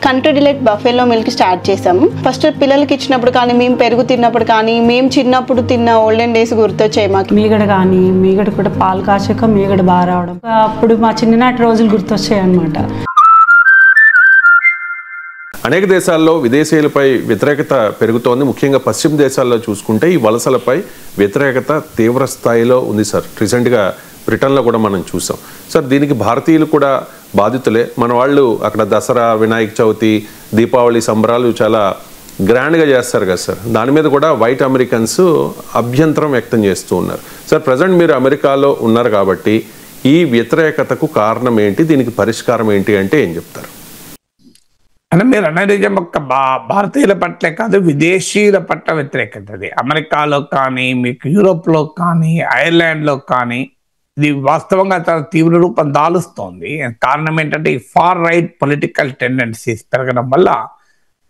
Country delight buffalo milk start చేసాము. First పిల్లలకి ఇచ్చినప్పుడు కానీ, మేము పెరుగు తిన్నప్పుడు కానీ, మేము చిన్నప్పుడు తిన్న ఓల్డెన్ డేస్ గుర్తొచ్చాయి మాకు. మీగడ కూడా పాలు కాచాక మీగడ బాగా రావడం, అప్పుడు మా చిన్ననాటి రోజులు గుర్తొచ్చాయి అన్నమాట. అనేక దేశాల్లో విదేశీయులపై వ్యతిరేకత పెరుగుతోంది. ముఖ్యంగా పశ్చిమ దేశాల్లో చూసుకుంటే ఈ వలసలపై వ్యతిరేకత తీవ్ర స్థాయిలో ఉంది సార్. రీసెంట్గా బ్రిటన్లో కూడా మనం చూసాం సార్. దీనికి భారతీయులు కూడా బాధితులే. మన వాళ్ళు అక్కడ దసరా, వినాయక చవితి, దీపావళి సంబరాలు చాలా గ్రాండ్గా చేస్తారు కదా సార్. దాని మీద కూడా వైట్ అమెరికన్స్ అభ్యంతరం వ్యక్తం చేస్తూ ఉన్నారు సార్. ప్రజెంట్ మీరు అమెరికాలో ఉన్నారు కాబట్టి ఈ వ్యతిరేకతకు కారణం ఏంటి, దీనికి పరిష్కారం ఏంటి అంటే ఏం చెప్తారు? అంటే మీరు అనేది ఒక భారతీయుల పట్లే కాదు, విదేశీయుల పట్ల వ్యతిరేకత. అది అమెరికాలో కానీ, మీకు యూరోప్లో కానీ, ఐర్లాండ్లో కానీ ఇది వాస్తవంగా చాలా తీవ్ర రూపం దాలుస్తోంది. కారణం ఏంటంటే ఈ ఫార్ రైట్ పొలిటికల్ టెండెన్సీస్ పెరగడం వల్ల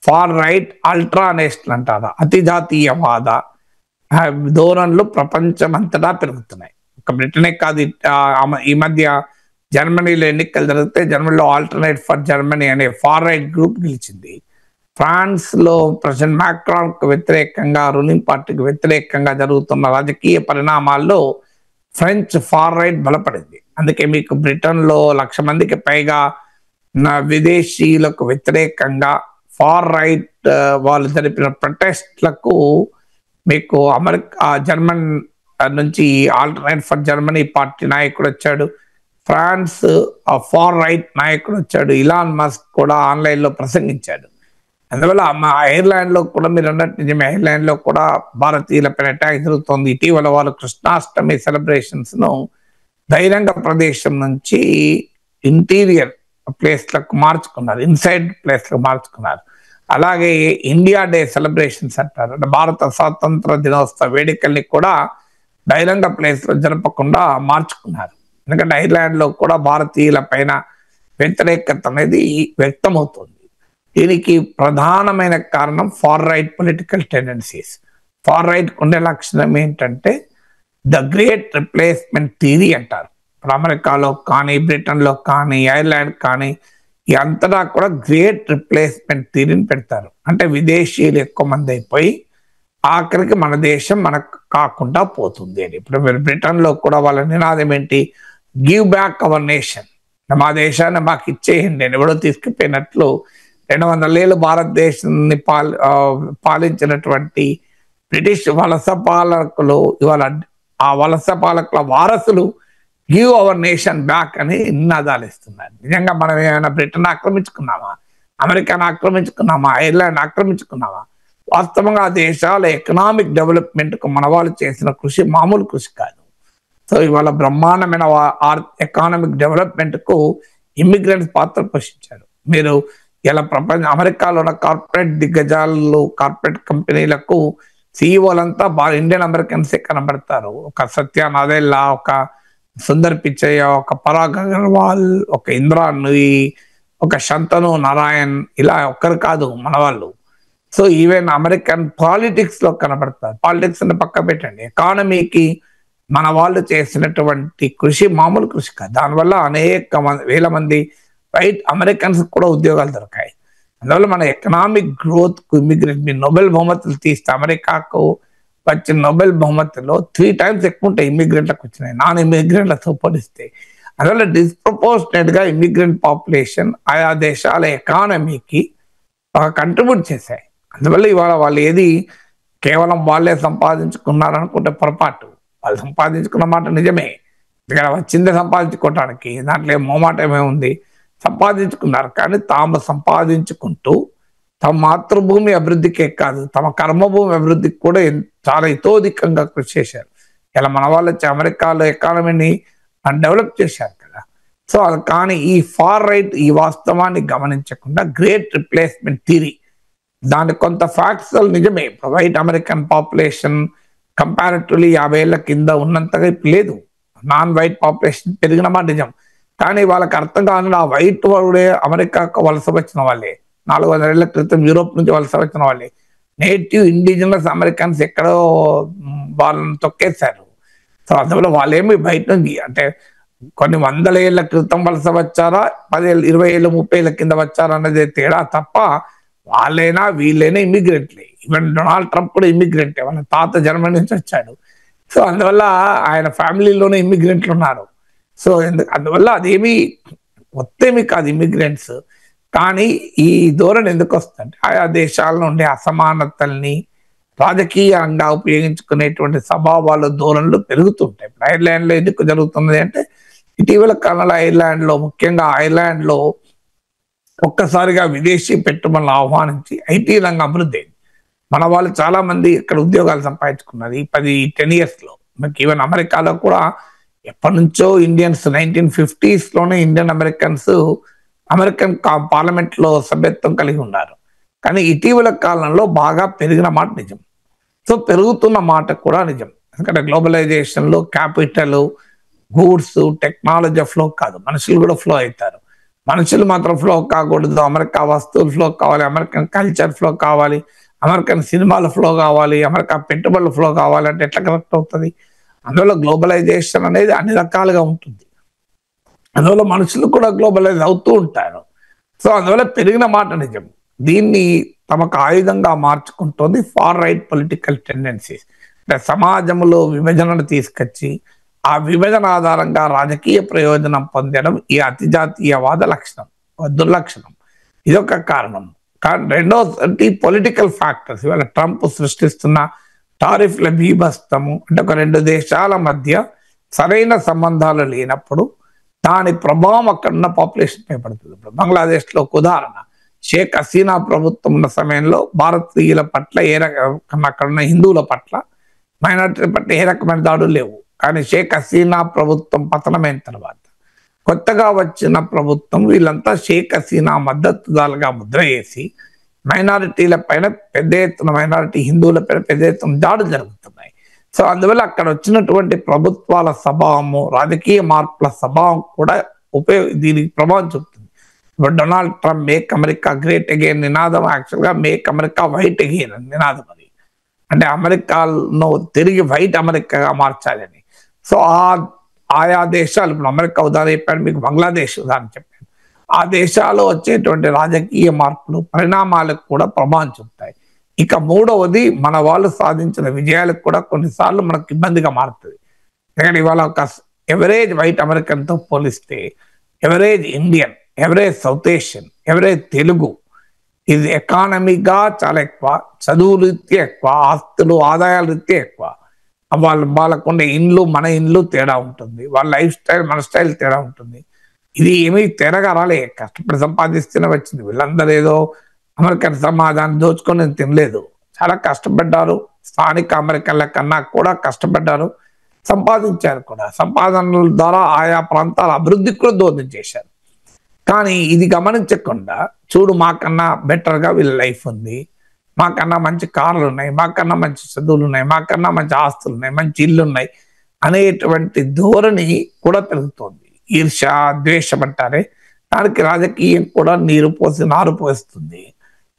ఫార్ రైట్ అల్ట్రా నేషనల్ అంటారు, అతి జాతీయవాద ధోరణులు ప్రపంచమంతటా పెరుగుతున్నాయి. ఒక బ్రిటనే కాదు, ఈ మధ్య జర్మనీలో ఎన్నికలు జరిగితే జర్మనీలో ఆల్టర్నేట్ ఫర్ జర్మనీ అనే ఫార్ రైట్ గ్రూప్ గెలిచింది. ఫ్రాన్స్ లో ప్రెసిడెంట్ మ్యాక్రాన్ కు వ్యతిరేకంగా, రూలింగ్ పార్టీకి వ్యతిరేకంగా జరుగుతున్న రాజకీయ పరిణామాల్లో ఫ్రెంచ్ ఫార్ రైట్ బలపడింది. అందుకే మీకు బ్రిటన్ లో 1,00,000 మందికి పైగా విదేశీయులకు వ్యతిరేకంగా ఫార్ రైట్ వాళ్ళు జరిపిన ప్రొటెస్ట్లకు మీకు జర్మన్ నుంచి ఆల్టర్నేట్ ఫర్ జర్మనీ పార్టీ నాయకుడు వచ్చాడు. ఫ్రాన్స్ ఫార్ రైట్ నాయకుడు వచ్చాడు. ఇలాన్ మస్క్ కూడా ఆన్లైన్లో ప్రసంగించాడు. అందువల్ల ఐర్లాండ్లో కూడా మీరు అన్నట్టు నిజమే, ఐర్లాండ్లో కూడా భారతీయులపై అటాక్ జరుగుతోంది. ఇటీవల వాళ్ళు కృష్ణాష్టమి సెలబ్రేషన్స్ను బహిరంగ ప్రదేశం నుంచి ఇంటీరియర్ ప్లేస్లకు మార్చుకున్నారు, ఇన్సైడ్ ప్లేస్లకు మార్చుకున్నారు. అలాగే ఇండియా డే సెలబ్రేషన్స్ అంటారు, అంటే భారత స్వాతంత్ర దినోత్సవ వేడుకల్ని కూడా బహిరంగ ప్లేస్లో జరపకుండా మార్చుకున్నారు. ఎందుకంటే ఐర్లాండ్లో కూడా భారతీయుల పైన వ్యతిరేకత అనేది వ్యక్తమవుతుంది. దీనికి ప్రధానమైన కారణం far right political tendencies. Far right ఉండే లక్షణం ఏంటంటే ద గ్రేట్ రిప్లేస్మెంట్ థియరీ అంటారు. ఇప్పుడు అమెరికాలో కానీ, బ్రిటన్లో కానీ, ఐర్లాండ్ కానీ ఈ అంతటా కూడా గ్రేట్ రిప్లేస్మెంట్ థియరీని పెడతారు. అంటే విదేశీయులు ఎక్కువ మంది అయిపోయి ఆఖరికి మన దేశం మనకు కాకుండా పోతుంది అని. ఇప్పుడు మీరు బ్రిటన్లో కూడా వాళ్ళ నినాదం ఏంటి? గివ్ బ్యాక్ అవర్ నేషన్, మా దేశాన్ని మాకు ఇచ్చేయండి అని. ఎవడో తీసుకుపోయినట్లు 200 ఏళ్ళు భారతదేశాన్ని పాలించినటువంటి బ్రిటిష్ వలస పాలకులు ఇవాళ ఆ వలస పాలకుల వారసులు గివ్ అవర్ నేషన్ బ్యాక్ అని నినాదాలు ఇస్తున్నారు. నిజంగా మనం ఏమైనా బ్రిటన్ ఆక్రమించుకున్నామా, అమెరికాను ఆక్రమించుకున్నామా, ఐర్లాండ్ ఆక్రమించుకున్నామా? వాస్తవంగా ఆ దేశాల ఎకనామిక్ డెవలప్మెంట్కు మన వాళ్ళు చేసిన కృషి మామూలు కృషి కాదు. సో ఇవాళ బ్రహ్మాండమైన ఎకనామిక్ డెవలప్మెంట్కు ఇమ్మిగ్రెంట్స్ పాత్ర పోషించారు. మీరు ఇలా అమెరికాలో ఉన్న కార్పొరేట్ దిగ్గజాలు, కార్పొరేట్ కంపెనీలకు సిఇఓలంతా ఇండియన్ అమెరికన్సే కనబడతారు. ఒక సత్య నాదెల్లా, ఒక సుందర్ పిచ్చయ్య, ఒక పరాగ్ అగర్వాల్, ఒక ఇంద్రా నుయి, ఒక శంతను నారాయణ్, ఇలా ఒక్కరు కాదు మన వాళ్ళు. సో ఈవెన్ అమెరికన్ పాలిటిక్స్ లో కనబడతారు. పాలిటిక్స్ అని పక్క పెట్టండి, ఎకానమీకి మన వాళ్ళు చేసినటువంటి కృషి మామూలు కృషి కాదు. దానివల్ల అనేక వేల మంది వైట్ అమెరికన్స్ కూడా ఉద్యోగాలు దొరికాయి. అందువల్ల మన ఎకనామిక్ గ్రోత్ కు ఇమిగ్రెంట్, మీ నోబెల్ బహుమతులు తీస్తే అమెరికాకు వచ్చిన నోబెల్ బహుమతుల్లో 3 times ఎక్కువ ఉంటాయి ఇమిగ్రెంట్లకు వచ్చినాయి, నాన్ ఇమిగ్రెంట్లతో పోలిస్తే. అందువల్ల డిస్ప్రపోర్షనేట్ గా ఇమిగ్రెంట్ పాపులేషన్ ఆయా దేశాల ఎకానమీకి కంట్రిబ్యూట్ చేశాయి. అందువల్ల ఇవాళ వాళ్ళు ఏది కేవలం వాళ్ళే సంపాదించుకున్నారనుకుంటే పొరపాటు. వాళ్ళు సంపాదించుకున్న మాట నిజమే, ఇక్కడ వచ్చిందే సంపాదించుకోవటానికి, దాంట్లో మోమాటమే ఉంది. సంపాదించుకున్నారు, కానీ తాము సంపాదించుకుంటూ తమ మాతృభూమి అభివృద్ధికే కాదు తమ కర్మభూమి అభివృద్ధికి కూడా చాలా ఇతోధికంగా కృషి చేశారు. ఇలా మన వాళ్ళు వచ్చి అమెరికాలో ఎకానమీని డెవలప్ చేశారు కదా. సో అది కానీ ఈ ఫార్ రైట్ ఈ వాస్తవాన్ని గమనించకుండా గ్రేట్ రిప్లేస్మెంట్ థియరీ, దాని కొంత ఫ్యాక్ట్స్ నిజమే. వైట్ అమెరికన్ పాపులేషన్ కంపారిటివ్లీ 50 ఏళ్ల కింద ఉన్నంతగా ఇప్పుడు లేదు. నాన్ వైట్ పాపులేషన్ పెరిగిన మాట నిజం, కానీ వాళ్ళకి అర్థం కాకుండా ఆ వైట్ వాడే అమెరికాకు వలస వచ్చిన వాళ్ళే, 400 ఏళ్ల క్రితం యూరోప్ నుంచి వలస వచ్చిన వాళ్ళే. నేటివ్ ఇండిజినస్ అమెరికన్స్ ఎక్కడో వాళ్ళని తొక్కేశారు. సో అందువల్ల వాళ్ళేమి బయట నుంచి అంటే కొన్ని వందల ఏళ్ల క్రితం వలస వచ్చారా, 10 ఏళ్ళు 20 ఏళ్ళు 30 ఏళ్ళ కింద వచ్చారా అన్నదే తేడా తప్ప వాళ్ళైనా వీళ్ళైనా ఇమ్మిగ్రెంట్లే. ఈవెన్ డొనాల్డ్ ట్రంప్ కూడా ఇమ్మిగ్రెంటే, వాళ్ళ తాత జర్మనీ నుంచి వచ్చాడు. సో అందువల్ల ఆయన ఫ్యామిలీలోనే ఇమ్మిగ్రెంట్లు ఉన్నారు. సో అందువల్ల అదేమి మొత్తేమి కాదు ఇమ్మిగ్రెంట్స్. కానీ ఈ ధోరణి ఎందుకు వస్తుందంటే ఆయా దేశాల నుండి అసమానతల్ని రాజకీయంగా ఉపయోగించుకునేటువంటి స్వభావాలు ధోరణులు పెరుగుతుంటాయి. ఇప్పుడు ఐర్లాండ్లో ఎందుకు జరుగుతున్నది అంటే ఇటీవల కాలంలో ఐర్లాండ్లో, ముఖ్యంగా ఐర్లాండ్లో ఒక్కసారిగా విదేశీ పెట్టుబడులను ఆహ్వానించి ఐటీ రంగం అభివృద్ధి అయింది. మన వాళ్ళు చాలా మంది ఇక్కడ ఉద్యోగాలు సంపాదించుకున్నారు ఈ 10 years లో. మనకి ఈవెన్ అమెరికాలో కూడా ఎప్పటి నుంచో ఇండియన్స్ 1950s లోనే ఇండియన్ అమెరికన్స్ అమెరికన్ పార్లమెంట్ లో సభ్యత్వం కలిగి ఉన్నారు. కానీ ఇటీవల కాలంలో బాగా పెరిగిన మాట నిజం. సో పెరుగుతున్న మాట కూడా నిజం. ఎందుకంటే గ్లోబలైజేషన్ లో క్యాపిటల్, గూడ్స్, టెక్నాలజీ ఫ్లో కాదు, మనుషులు కూడా ఫ్లో అవుతారు. మనుషులు మాత్రం ఫ్లో కాకూడదు, అమెరికా వస్తువులు ఫ్లో కావాలి, అమెరికన్ కల్చర్ ఫ్లో కావాలి, అమెరికన్ సినిమాల ఫ్లో కావాలి, అమెరికా పెట్టుబడుల ఫ్లో కావాలి అంటే ఎట్లా కరెక్ట్ అవుతుంది? అందువల్ల గ్లోబలైజేషన్ అనేది అన్ని రకాలుగా ఉంటుంది. అందువల్ల మనుషులు కూడా గ్లోబలైజ్ అవుతూ ఉంటారు. సో అందువల్ల పెరిగిన మాట నిజం. దీన్ని తమకు ఆయుధంగా మార్చుకుంటోంది ఫార్ రైట్ పొలిటికల్ టెండెన్సీస్. అంటే సమాజంలో విభజనను తీసుకొచ్చి ఆ విభజన ఆధారంగా రాజకీయ ప్రయోజనం పొందడం ఈ అతిజాతీయవాద లక్షణం, దుర్లక్షణం. ఇదొక కారణం. కానీ రెండోది పొలిటికల్ ఫ్యాక్టర్స్. ఇవాళ ట్రంప్ సృష్టిస్తున్న టారిఫ్ల బీభత్సము అంటే ఒక 2 దేశాల మధ్య సరైన సంబంధాలు లేనప్పుడు దాని ప్రభావం అక్కడున్న పాపులేషన్ పై పడుతుంది. ఇప్పుడు బంగ్లాదేశ్లో ఒక ఉదాహరణ, షేక్ హసీనా ప్రభుత్వం ఉన్న సమయంలో భారతీయుల పట్ల ఏ రకమైన, అక్కడున్న హిందువుల పట్ల, మైనారిటీల పట్ల ఏ రకమైన దాడులు లేవు. కానీ షేక్ హసీనా ప్రభుత్వం పతనమైన తర్వాత కొత్తగా వచ్చిన ప్రభుత్వం వీళ్ళంతా షేక్ హసీనా మద్దతుదారులుగా ముద్ర వేసి మైనారిటీల పైన పెద్ద ఎత్తున, మైనారిటీ హిందువుల పైన పెద్ద ఎత్తున దాడులు జరుగుతున్నాయి. సో అందువల్ల అక్కడ వచ్చినటువంటి ప్రభుత్వాల స్వభావము, రాజకీయ మార్పుల స్వభావం కూడా దీనికి ప్రభావం చూపుతుంది. ఇప్పుడు Donald Trump make America great again నినాదం యాక్చువల్గా మేక్ అమెరికా వైట్ అగైన్ అని నినాదం. అది అంటే అమెరికాను తిరిగి వైట్ అమెరికాగా మార్చాలని. సో ఆయా దేశాలు, ఇప్పుడు అమెరికా ఉదాహరణ చెప్పాను మీకు, బంగ్లాదేశ్ ఉదాహరణ చెప్పాను, ఆ దేశాల్లో వచ్చేటువంటి రాజకీయ మార్పులు పరిణామాలకు కూడా ప్రభావం చూపుతాయి. ఇక మూడవది మన వాళ్ళు సాధించిన విజయాలకు కూడా కొన్నిసార్లు మనకు ఇబ్బందిగా మారుతుంది. ఎందుకంటే ఇవాళ ఒక ఎవరేజ్ వైట్ అమెరికన్తో పోలిస్తే average Indian, average south Asian, average Telugu ఇది ఎకానమీగా చాలా ఎక్కువ, చదువు రీత్యా ఎక్కువ, ఆస్తులు ఆదాయాల రీత్యా ఎక్కువ. వాళ్ళకుండే ఇండ్లు మన ఇండ్లు తేడా ఉంటుంది, వాళ్ళ లైఫ్ స్టైల్ మన స్టైల్ తేడా ఉంటుంది. ఇది ఏమీ తేడాగా రాలే, కష్టపడి సంపాదిస్తూనే వచ్చింది. వీళ్ళందరూ ఏదో అమెరికన్ సమాజాన్ని దోచుకొని తినలేదు, చాలా కష్టపడ్డారు. స్థానిక అమెరికన్ల కన్నా కూడా కష్టపడ్డారు, సంపాదించారు కూడా. సంపాదనల ద్వారా ఆయా ప్రాంతాల అభివృద్ధికి కూడా దోహదం చేశారు. కానీ ఇది గమనించకుండా చూడు మాకన్నా బెటర్గా వీళ్ళ లైఫ్ ఉంది, మాకన్నా మంచి కార్లు ఉన్నాయి, మాకన్నా మంచి చదువులు ఉన్నాయి, మాకన్నా మంచి ఆస్తులు ఉన్నాయి, మంచి ఇల్లు ఉన్నాయి అనేటువంటి ధోరణి కూడా పెరుగుతోంది. ఈర్ష, ద్వేషం అంటారే, దానికి రాజకీయం కూడా నారు పోస్తుంది.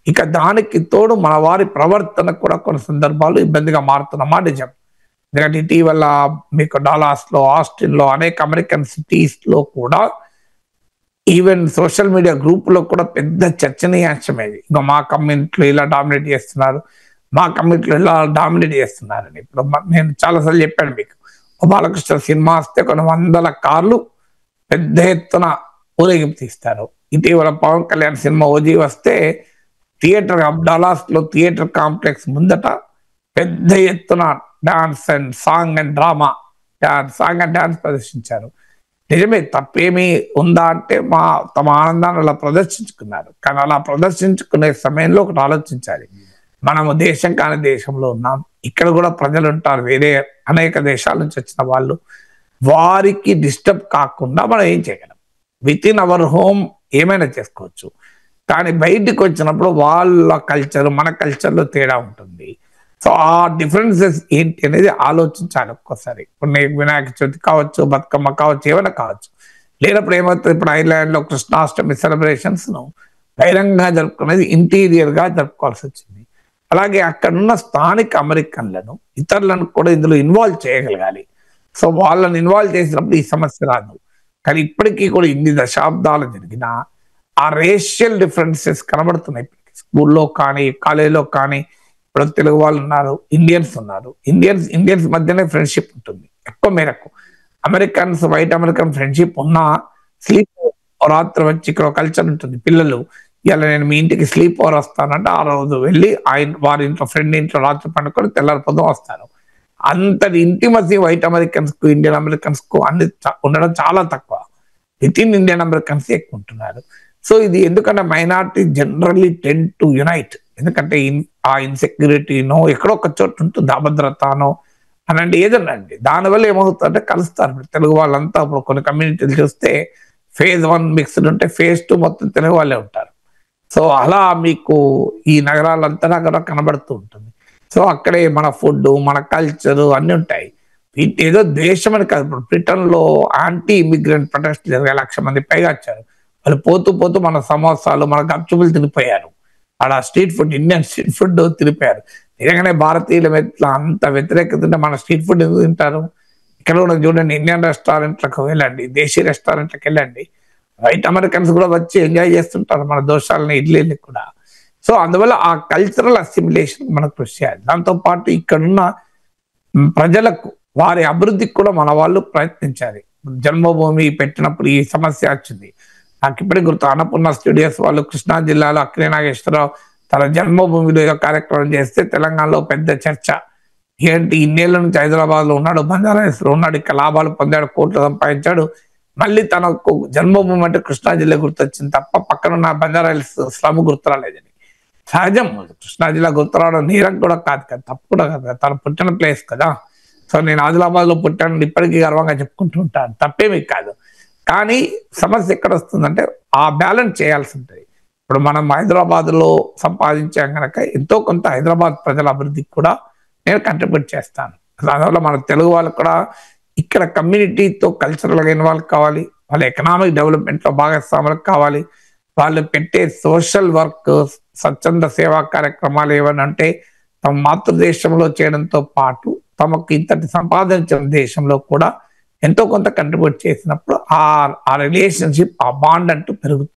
ఇక దానికి తోడు మన వారి ప్రవర్తన కూడా కొన్ని సందర్భాలు ఇబ్బందిగా మారుతున్నమా నిజం. ఎందుకంటే ఇటీవల మీకు డాలాస్లో, ఆస్టిన్లో, అనేక అమెరికన్ సిటీస్లో కూడా ఈవెన్ సోషల్ మీడియా గ్రూపులో కూడా పెద్ద చర్చనీయాంశమేది. ఇంకా మా కమ్యూనిటీలో ఇలా డామినేట్ చేస్తున్నారు, మా కమ్యూనిటీలో ఇలా డామినేట్ చేస్తున్నారని. ఇప్పుడు నేను చాలాసార్లు చెప్పాను మీకు, బాలకృష్ణ సినిమా వస్తే కొన్ని 100 కార్లు పెద్ద ఎత్తున ఊరేగింపు తీస్తారు. ఇటీవల పవన్ కళ్యాణ్ సినిమా ఓజీ వస్తే థియేటర్ డాలాస్లో థియేటర్ కాంప్లెక్స్ ముందట పెద్ద ఎత్తున dance and song and drama, song and dance ప్రదర్శించారు. నిజమే, తప్పేమీ ఉందా అంటే తమ ఆనందాన్ని అలా ప్రదర్శించుకున్నారు. కానీ అలా ప్రదర్శించుకునే సమయంలో ఒకటి ఆలోచించాలి, మనము దేశం కాని దేశంలో ఉన్నాం, ఇక్కడ కూడా ప్రజలు ఉంటారు, వేరే అనేక దేశాల నుంచి వచ్చిన వాళ్ళు, వారికి డిస్టర్బ్ కాకుండా మనం ఏం చేయగలం? విత్ ఇన్ అవర్ హోమ్ ఏమైనా చేసుకోవచ్చు. కానీ బయటికి వచ్చినప్పుడు వాళ్ళ కల్చర్ మన కల్చర్లో తేడా ఉంటుంది. సో ఆ డిఫరెన్సెస్ ఏంటి అనేది ఆలోచించాలి ఒక్కోసారి. కొన్ని వినాయక చవితి కావచ్చు, బతుకమ్మ కావచ్చు, ఏమైనా కావచ్చు. లేనప్పుడు ఏమవుతుంది, ఇప్పుడు ఐర్లాండ్లో కృష్ణాష్టమి సెలబ్రేషన్స్ను బహిరంగంగా జరుపుకునేది ఇంటీరియర్గా జరుపుకోవాల్సి వచ్చింది. అలాగే అక్కడున్న స్థానిక అమెరికన్లను, ఇతరులను కూడా ఇందులో ఇన్వాల్వ్ చేయగలగాలి. సో వాళ్ళని ఇన్వాల్వ్ చేసినప్పుడు ఈ సమస్య రాదు. కానీ ఇప్పటికీ కూడా ఇన్ని దశాబ్దాలు జరిగినా ఆ రేషియల్ డిఫరెన్సెస్ కనబడుతున్నాయి. స్కూల్లో కానీ కాలేజీలో కానీ ఇప్పుడు తెలుగు వాళ్ళు ఉన్నారు, ఇండియన్స్ ఉన్నారు. ఇండియన్స్ మధ్యనే ఫ్రెండ్షిప్ ఉంటుంది ఎక్కువ మేరకు. అమెరికన్స్, వైట్ అమెరికన్ ఫ్రెండ్షిప్ ఉన్నా స్లీప్ రాత్రి వచ్చి ఇక్కడ కల్చర్ ఉంటుంది. పిల్లలు ఇలా నేను మీ ఇంటికి స్లీప్ ఓవర్ వస్తానంటే ఆ రోజు వెళ్ళి వారి ఇంట్లో ఫ్రెండ్ ఇంట్లో రాత్రి పండుకొని తెల్లారిపోదాం వస్తారు. అంతటి ఇంటిమసీ వైట్ అమెరికన్స్ కు ఇండియన్ అమెరికన్స్ కు ఉండడం చాలా తక్కువ. విత్ ఇన్ ఇండియన్ అమెరికన్స్ ఎక్కువ ఉంటున్నారు. సో ఇది ఎందుకంటే minority generally tend to unite. ఎందుకంటే ఆ ఇన్సెక్యూరిటీనో ఎక్కడో ఒక చోటు ఉంటుంది, అభద్రతనో అనండి ఏదన్నా అండి. దానివల్ల ఏమవుతుందంటే కలుస్తారు. ఇప్పుడు తెలుగు వాళ్ళంతా ఇప్పుడు కొన్ని కమ్యూనిటీలు చూస్తే phase 1 మిక్స్డ్ ఉంటే phase 2 మొత్తం తెలుగు వాళ్ళే ఉంటారు. సో అలా మీకు ఈ నగరాలంతా కూడా కనబడుతూ ఉంటుంది. సో అక్కడే మన ఫుడ్, మన కల్చర్ అన్ని ఉంటాయి. ఏదో ద్వేషం అని కాదు. ఇప్పుడు బ్రిటన్ లో యాంటీ ఇమిగ్రెంట్ ప్రొటెస్ట్ జరిగే 1,00,000 మంది పైగా వచ్చారు. వాళ్ళు పోతూ పోతూ మన సమోసాలు, మన గప్చుపులు తినిపోయారు. ఆడ street food, Indian street food తినిపోయారు. నిజంగానే భారతీయుల మీద అంత వ్యతిరేకత ఉంటే మన స్ట్రీట్ ఫుడ్ ఎందుకు తింటారు? ఇక్కడ కూడా చూడండి, ఇండియన్ రెస్టారెంట్లకు వెళ్ళండి, దేశీ రెస్టారెంట్లకు వెళ్ళండి, వైట్ అమెరికన్స్ కూడా వచ్చి ఎంజాయ్ చేస్తుంటారు మన దోషాలని, ఇడ్లీని కూడా. సో అందువల్ల ఆ కల్చరల్ అసిమిలేషన్ మనకు కృషి చేయాలి. దాంతోపాటు ఇక్కడున్న ప్రజలకు వారి అభివృద్ధికి కూడా మన వాళ్ళు ప్రయత్నించాలి. జన్మభూమి పెట్టినప్పుడు ఈ సమస్య వచ్చింది. నాకు ఇప్పటికి గుర్తు, అన్నపూర్ణ స్టూడియోస్ వాళ్ళు కృష్ణా జిల్లాలో అక్కినే నాగేశ్వరరావు తన జన్మభూమిలో ఏదో కార్యక్రమం చేస్తే తెలంగాణలో పెద్ద చర్చ. ఏంటి, ఇన్నేళ్ల నుంచి హైదరాబాద్ లో ఉన్నాడు, బంజారాహిల్స్ లో ఉన్నాడు, ఇక్కడ లాభాలు పొందాడు, కోట్లు సంపాదించాడు, మళ్ళీ తనకు జన్మభూమి అంటే కృష్ణా జిల్లా గుర్తొచ్చింది తప్ప పక్కనున్న బంజారాహిల్స్ స్లమ్ గుర్తురాలేదని. సహజం, కృష్ణా జిల్లా గుర్తురావడం నేరం కూడా కాదు కదా, తప్పు కూడా కదా, తను పుట్టిన ప్లేస్ కదా. సో నేను ఆదిలాబాద్ లో పుట్టాను ఇప్పటికీ గర్వంగా చెప్పుకుంటూ ఉంటాను, తప్పేమీ కాదు. కానీ సమస్య ఎక్కడ వస్తుందంటే ఆ బ్యాలెన్స్ చేయాల్సి ఉంటుంది. ఇప్పుడు మనం హైదరాబాద్ లో సంపాదించాం కనుక ఎంతో కొంత హైదరాబాద్ ప్రజల అభివృద్ధికి కూడా నేను కంట్రిబ్యూట్ చేస్తాను. దానివల్ల మన తెలుగు వాళ్ళకు కూడా ఇక్కడ కమ్యూనిటీతో కల్చరల్గా ఇన్వాల్వ్ కావాలి, వాళ్ళ ఎకనామిక్ డెవలప్మెంట్ లో భాగస్వాములకు కావాలి. వాళ్ళు పెట్టే సోషల్ వర్క్, స్వచ్ఛంద సేవా కార్యక్రమాలు ఏమని అంటే తమ మాతృదేశంలో చేయడంతో పాటు తమకు ఇంతటి సంపాదించిన దేశంలో కూడా ఎంతో కొంత కంట్రిబ్యూట్ చేసినప్పుడు ఆ రిలేషన్షిప్, ఆ బాండ్ అంటూ పెరుగుతుంది.